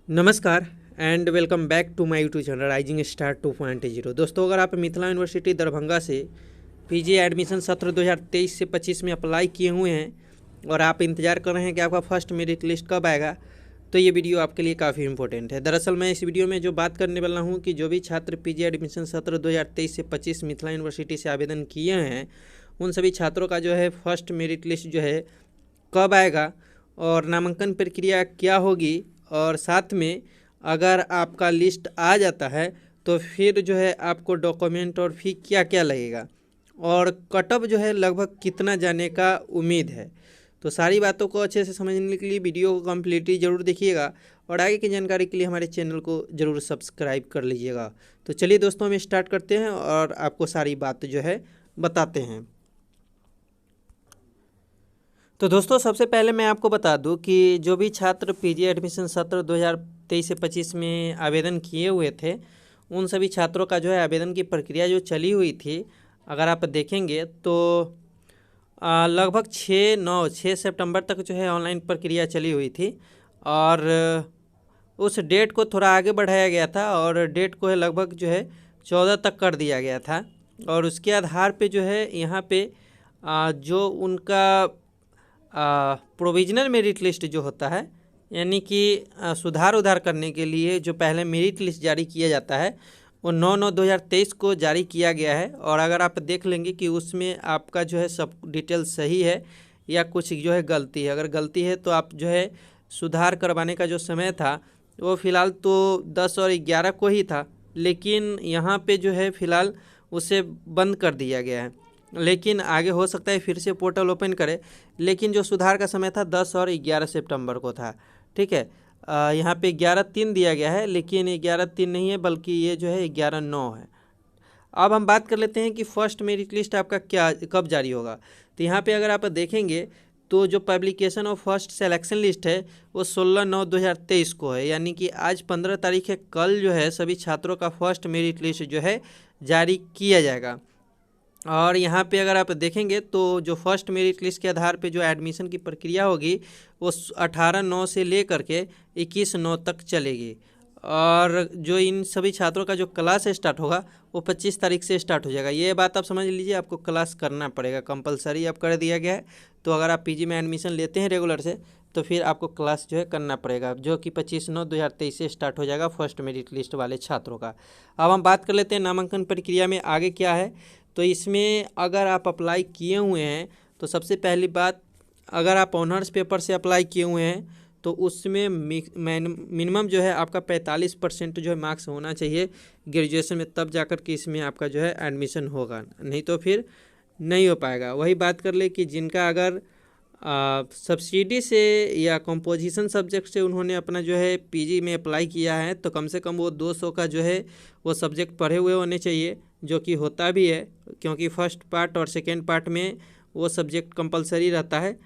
नमस्कार and welcome back to my YouTube channel rising star 2.0। दोस्तों, अगर आप मिथिला यूनिवर्सिटी दरभंगा से पीजी एडमिशन सत्र 2023 से 25 में अप्लाई किए हुए हैं और आप इंतज़ार कर रहे हैं कि आपका फर्स्ट मेरिट लिस्ट कब आएगा, तो ये वीडियो आपके लिए काफ़ी इंपॉर्टेंट है। दरअसल मैं इस वीडियो में जो बात करने वाला हूँ कि जो भी छात्र पीजी एडमिशन सत्र 2023 से 25 मिथिला यूनिवर्सिटी से आवेदन किए हैं, उन सभी छात्रों का जो है फर्स्ट मेरिट लिस्ट जो है कब आएगा और नामांकन प्रक्रिया क्या होगी, और साथ में अगर आपका लिस्ट आ जाता है तो फिर जो है आपको डॉक्यूमेंट और फी क्या क्या लगेगा और कट ऑफ जो है लगभग कितना जाने का उम्मीद है। तो सारी बातों को अच्छे से समझने के लिए वीडियो को कम्प्लीटली ज़रूर देखिएगा और आगे की जानकारी के लिए हमारे चैनल को ज़रूर सब्सक्राइब कर लीजिएगा। तो चलिए दोस्तों, हम स्टार्ट करते हैं और आपको सारी बात जो है बताते हैं। तो दोस्तों, सबसे पहले मैं आपको बता दूं कि जो भी छात्र पीजी एडमिशन सत्र 2023 से 25 में आवेदन किए हुए थे, उन सभी छात्रों का जो है आवेदन की प्रक्रिया जो चली हुई थी, अगर आप देखेंगे तो लगभग 6 सितंबर तक जो है ऑनलाइन प्रक्रिया चली हुई थी और उस डेट को थोड़ा आगे बढ़ाया गया था और डेट को है लगभग जो है 14 तक कर दिया गया था। और उसके आधार पे जो है यहाँ पे जो उनका प्रोविजनल मेरिट लिस्ट जो होता है, यानी कि सुधार उधार करने के लिए जो पहले मेरिट लिस्ट जारी किया जाता है, वो 9/9/2023 को जारी किया गया है। और अगर आप देख लेंगे कि उसमें आपका जो है सब डिटेल सही है या कुछ जो है गलती है, अगर गलती है तो आप जो है सुधार करवाने का जो समय था वो फ़िलहाल तो 10 और 11 को ही था, लेकिन यहाँ पे जो है फ़िलहाल उसे बंद कर दिया गया है। लेकिन आगे हो सकता है फिर से पोर्टल ओपन करे, लेकिन जो सुधार का समय था 10 और 11 सितंबर को था। ठीक है, यहाँ पे 11/3 दिया गया है, लेकिन 11/3 नहीं है बल्कि ये जो है 11/9 है। अब हम बात कर लेते हैं कि फर्स्ट मेरिट लिस्ट आपका क्या कब जारी होगा। तो यहाँ पे अगर आप देखेंगे तो जो publication of first selection list है वो 16/9/2023 को है, यानी कि आज 15 तारीख है, कल जो है सभी छात्रों का फर्स्ट मेरिट लिस्ट जो है जारी किया जाएगा। और यहाँ पे अगर आप देखेंगे तो जो फर्स्ट मेरिट लिस्ट के आधार पे जो एडमिशन की प्रक्रिया होगी वो 18/9 से लेकर के 21/9 तक चलेगी। और जो इन सभी छात्रों का जो क्लास स्टार्ट होगा वो 25 तारीख से स्टार्ट हो जाएगा। ये बात आप समझ लीजिए, आपको क्लास करना पड़ेगा, कंपलसरी अब कर दिया गया है। तो अगर आप पीजी में एडमिशन लेते हैं रेगुलर से तो फिर आपको क्लास जो है करना पड़ेगा, जो कि 25/9/2023 से स्टार्ट हो जाएगा फर्स्ट मेरिट लिस्ट वाले छात्रों का। अब हम बात कर लेते हैं नामांकन प्रक्रिया में आगे क्या है। तो इसमें अगर आप अप्लाई किए हुए हैं तो सबसे पहली बात, अगर आप ऑनर्स पेपर से अप्लाई किए हुए हैं तो उसमें मिनिमम जो है आपका 45% जो है मार्क्स होना चाहिए ग्रेजुएशन में, तब जाकर के इसमें आपका जो है एडमिशन होगा, नहीं तो फिर नहीं हो पाएगा। वही बात कर ले कि जिनका अगर सब्सिडी से या कंपोजिशन सब्जेक्ट से उन्होंने अपना जो है पीजी में अप्लाई किया है तो कम से कम वो 200 का जो है वो सब्जेक्ट पढ़े हुए होने चाहिए, जो कि होता भी है, क्योंकि फर्स्ट पार्ट और सेकेंड पार्ट में वो सब्जेक्ट कंपलसरी रहता है,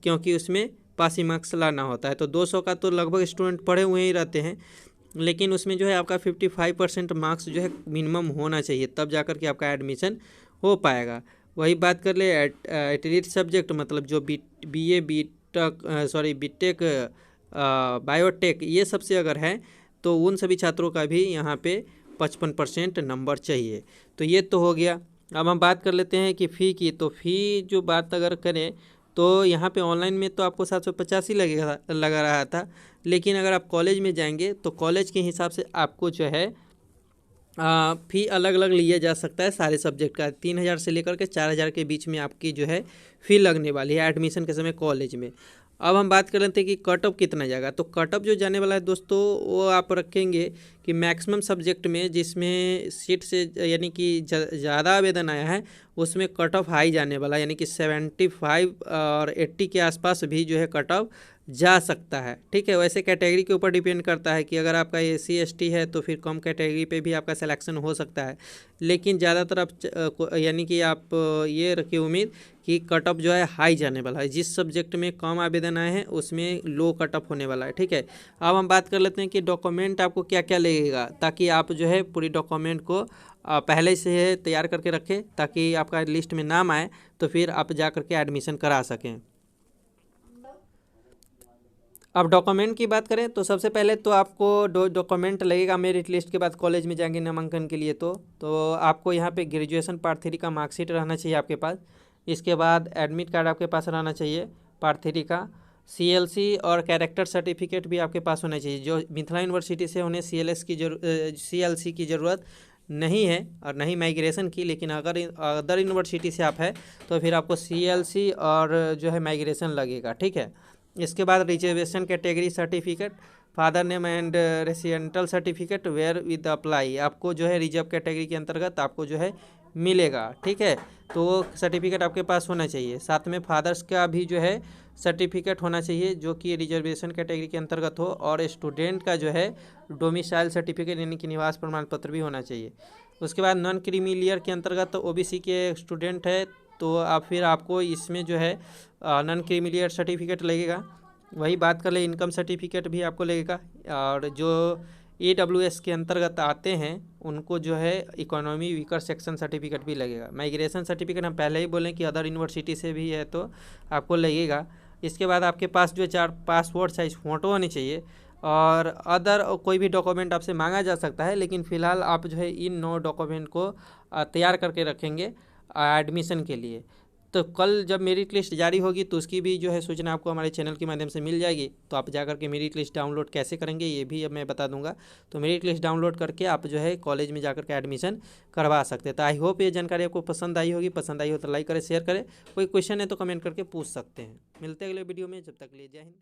क्योंकि उसमें पासिंग मार्क्स लाना होता है। तो 200 का तो लगभग स्टूडेंट पढ़े हुए ही रहते हैं, लेकिन उसमें जो है आपका 55% मार्क्स जो है मिनिमम होना चाहिए, तब जाकर के आपका एडमिशन हो पाएगा। वही बात कर ले एटलीट सब्जेक्ट, मतलब जो BA बीटेक बायोटेक ये सबसे अगर है तो उन सभी छात्रों का भी यहाँ पे 55% नंबर चाहिए। तो ये तो हो गया। अब हम बात कर लेते हैं कि फ़ी की। तो फ़ी जो बात अगर करें तो यहाँ पे ऑनलाइन में तो आपको 750 ही लगा रहा था, लेकिन अगर आप कॉलेज में जाएंगे तो कॉलेज के हिसाब से आपको जो है फ़ी अलग अलग लिया जा सकता है। सारे सब्जेक्ट का 3,000 से लेकर के 4,000 के बीच में आपकी जो है फ़ी लगने वाली है एडमिशन के समय कॉलेज में। अब हम बात कर लेते हैं कि कट ऑफ कितना जाएगा। तो कट ऑफ जो जाने वाला है दोस्तों, वो आप रखेंगे कि मैक्सिमम सब्जेक्ट में जिसमें सीट से यानी कि ज़्यादा आवेदन आया है उसमें कट ऑफ हाई जाने वाला है, यानी कि 75 और 80 के आसपास भी जो है कट ऑफ जा सकता है। ठीक है, वैसे कैटेगरी के ऊपर डिपेंड करता है कि अगर आपका SC ST है तो फिर कम कैटेगरी पे भी आपका सिलेक्शन हो सकता है, लेकिन ज़्यादातर आप यानी कि आप ये रखिए उम्मीद कि कट ऑफ जो है हाई जाने वाला है। जिस सब्जेक्ट में कम आवेदन आए हैं उसमें लो कट ऑफ होने वाला है। ठीक है, अब हम बात कर लेते हैं कि डॉक्यूमेंट आपको क्या क्या लगेगा, ताकि आप जो है पूरी डॉक्यूमेंट को पहले से तैयार करके रखें, ताकि आपका लिस्ट में नाम आए तो फिर आप जा करके एडमिशन करा सकें। अब डॉक्यूमेंट की बात करें तो सबसे पहले तो आपको डॉक्यूमेंट लगेगा मेरिट लिस्ट के बाद कॉलेज में जाएंगे नामांकन के लिए। तो आपको यहाँ पे ग्रेजुएशन पार्ट 3 का मार्कशीट रहना चाहिए आपके पास। इसके बाद एडमिट कार्ड आपके पास रहना चाहिए पार्ट 3 का। सीएलसी और कैरेक्टर सर्टिफिकेट भी आपके पास होना चाहिए। जो मिथिला यूनिवर्सिटी से उन्हें सीएलसी की ज़रूरत नहीं है और नहीं माइग्रेशन की, लेकिन अगर अदर यूनिवर्सिटी से आप है तो फिर आपको सीएलसी और जो है माइग्रेशन लगेगा, ठीक है। इसके बाद reservation category certificate, father name and residential certificate where with apply, आपको जो है रिजर्व कैटेगरी के अंतर्गत आपको जो है मिलेगा, ठीक है। तो वो सर्टिफिकेट आपके पास होना चाहिए। साथ में फादर्स का भी जो है सर्टिफिकेट होना चाहिए जो कि रिजर्वेशन कैटेगरी के अंतर्गत हो, और स्टूडेंट का जो है डोमिसाइल सर्टिफिकेट यानी कि निवास प्रमाण पत्र भी होना चाहिए। उसके बाद नॉन क्रीमिलियर के अंतर्गत ओबीसी के स्टूडेंट है तो फिर आपको इसमें जो है नॉन क्रीमिलियर सर्टिफिकेट लगेगा। वही बात कर ले इनकम सर्टिफिकेट भी आपको लगेगा, और जो EWS के अंतर्गत आते हैं उनको जो है इकोनॉमी वीकर सेक्शन सर्टिफिकेट भी लगेगा। माइग्रेशन सर्टिफिकेट हम पहले ही बोलें कि अदर यूनिवर्सिटी से भी है तो आपको लगेगा। इसके बाद आपके पास जो 4 पासपोर्ट साइज फ़ोटो होनी चाहिए, और अदर कोई भी डॉक्यूमेंट आपसे मांगा जा सकता है, लेकिन फ़िलहाल आप जो है इन 9 डॉक्यूमेंट को तैयार करके रखेंगे एडमिशन के लिए। तो कल जब मेरिट लिस्ट जारी होगी तो उसकी भी जो है सूचना आपको हमारे चैनल के माध्यम से मिल जाएगी। तो आप जाकर के मेरिट लिस्ट डाउनलोड कैसे करेंगे ये भी अब मैं बता दूंगा। तो मेरिट लिस्ट डाउनलोड करके आप जो है कॉलेज में जाकर के एडमिशन करवा सकते हैं। तो आई होप ये जानकारी आपको पसंद आई होगी। पसंद आई हो तो लाइक करें, शेयर करें। कोई क्वेश्चन है तो कमेंट करके पूछ सकते हैं। मिलते हैं अगले वीडियो में, जब तक के लिए जय हिंद।